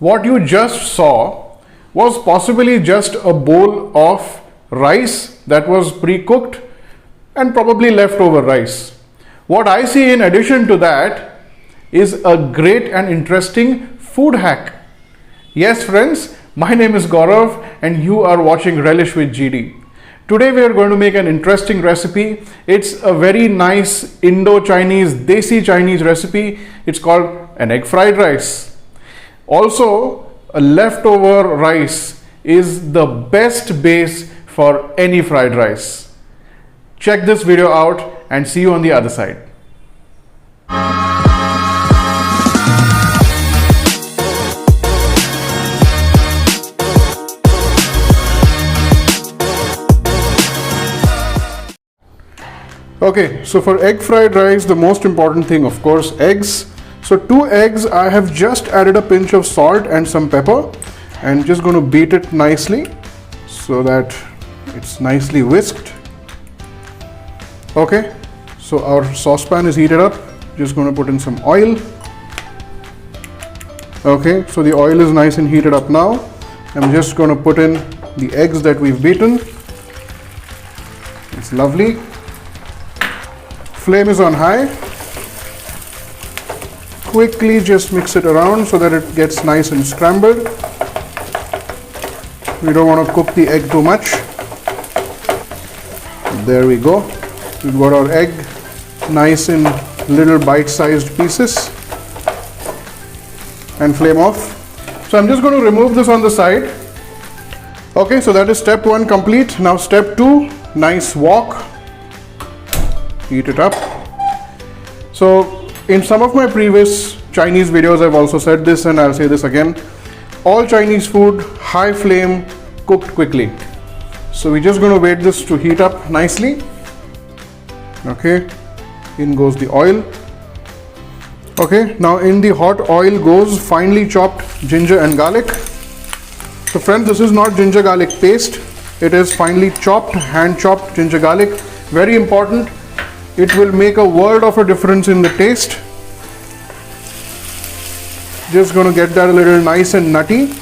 What you just saw was possibly just a bowl of rice that was pre-cooked and probably leftover rice. What I see in addition to that is a great and interesting food hack. Yes friends, my name is Gaurav and you are watching Relish with GD. Today we are going to make an interesting recipe. It's a very nice Indo-Chinese, Desi Chinese recipe. It's called an egg fried rice. Also, a leftover rice is the best base for any fried rice. Check this video out and see you on the other side. Okay, so for egg fried rice, the most important thing, of course, eggs. So 2 eggs, I have just added a pinch of salt and some pepper and just going to beat it nicely so that it's nicely whisked. Okay, so our saucepan is heated up. Just going to put in some oil. Okay, so the oil is nice and heated up now. I'm just going to put in the eggs that we've beaten. It's lovely. Flame is on high. Quickly just mix it around so that it gets nice and scrambled. We don't want to cook the egg too much. There we go. We've got our egg nice in little bite-sized pieces. And flame off. So I'm just going to remove this on the side. Okay, so that is step 1 complete. Now step 2, nice wok. Heat it up. So in some of my previous Chinese videos I've also said this and I'll say this again. All Chinese food, high flame, cooked quickly. So we're just going to wait this to heat up nicely. Okay, in goes the oil. Okay, now in the hot oil goes finely chopped ginger and garlic. So friends, this is not ginger garlic paste. It is finely chopped, hand chopped ginger garlic. Very important. It will make a world of a difference in the taste. Just going to get that a little nice and nutty.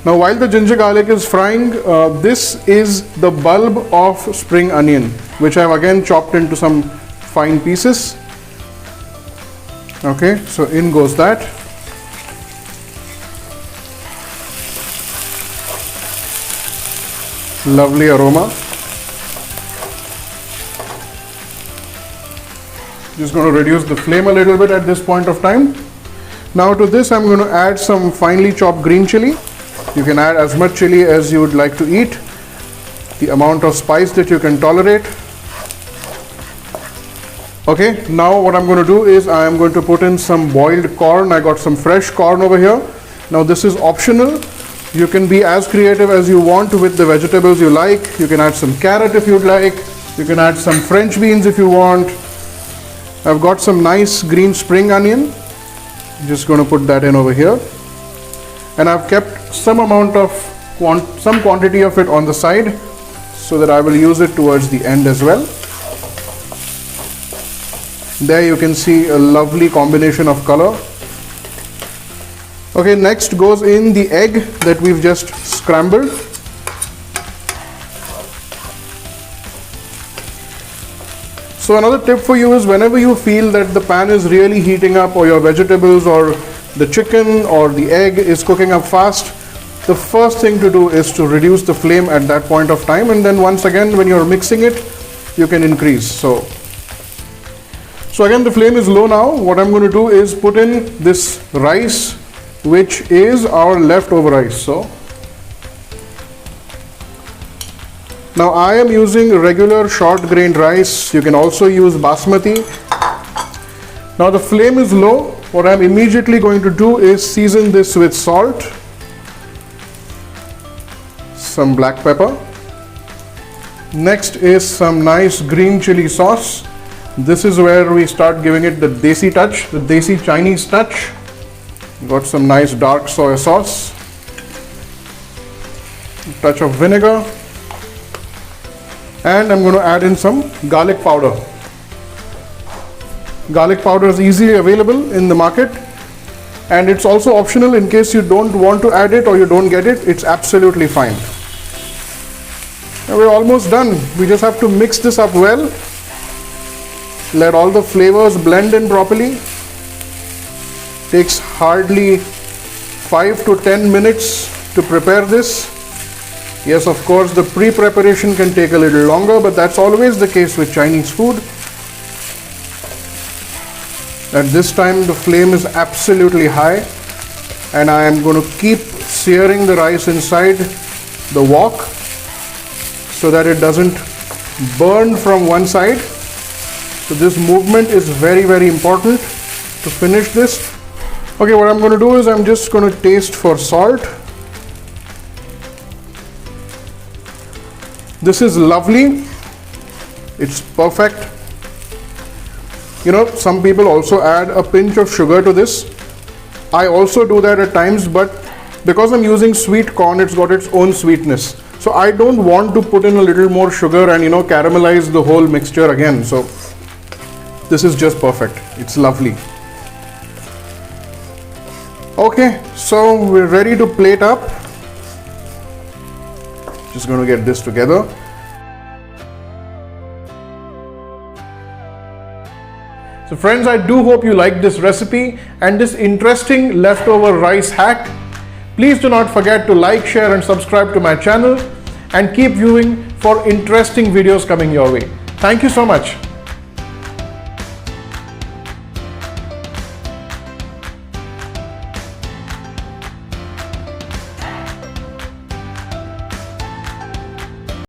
Now while the ginger garlic is frying, this is the bulb of spring onion, which I've again chopped into some fine pieces. Okay, so in goes that. Lovely aroma. Just going to reduce the flame a little bit at this point of time. Now to this I'm going to add some finely chopped green chili. You can add as much chili as you would like to eat. The amount of spice that you can tolerate. Okay, now what I'm going to do is I am going to put in some boiled corn. I got some fresh corn over here. Now this is optional. You can be as creative as you want with the vegetables you like. You can add some carrot if you'd like. You can add some French beans if you want. I've got some nice green spring onion. Just going to put that in over here. And I've kept some amount of some quantity of it on the side so that I will use it towards the end as well. There you can see a lovely combination of color. Okay, next goes in the egg that we've just scrambled. So another tip for you is whenever you feel that the pan is really heating up or your vegetables or the chicken or the egg is cooking up fast, the first thing to do is to reduce the flame at that point of time, and then once again when you're mixing it you can increase. So again the flame is low now. What I'm going to do is put in this rice, which is our leftover rice. So now I am using regular short grained rice. You can also use basmati. Now the flame is low. What I'm immediately going to do is season this with salt, some black pepper. Next is some nice green chili sauce. This is where we start giving it the Desi touch, the Desi Chinese touch. Got some nice dark soy sauce, a touch of vinegar, and I'm going to add in some garlic powder. Garlic powder is easily available in the market, And it's also optional in case you don't want to add it or you don't get it. It's absolutely fine. Now we're almost done. We just have to mix this up well. Let all the flavors blend in properly. Takes hardly 5 to 10 minutes to prepare this. Yes, of course, the pre-preparation can take a little longer, but that's always the case with Chinese food. At this time, the flame is absolutely high, and I am going to keep searing the rice inside the wok so that it doesn't burn from one side. So this movement is very, very important to finish this. Okay, what I'm going to do is I'm just going to taste for salt. This is lovely. It's perfect. You know, some people also add a pinch of sugar to this. I also do that at times, but because I'm using sweet corn, it's got its own sweetness. So I don't want to put in a little more sugar and, you know, caramelize the whole mixture again. So this is just perfect. It's lovely. Okay, so we're ready to plate up. Just going to get this together. So friends, I do hope you liked this recipe and this interesting leftover rice hack. Please do not forget to like, share and subscribe to my channel and keep viewing for interesting videos coming your way. Thank you so much.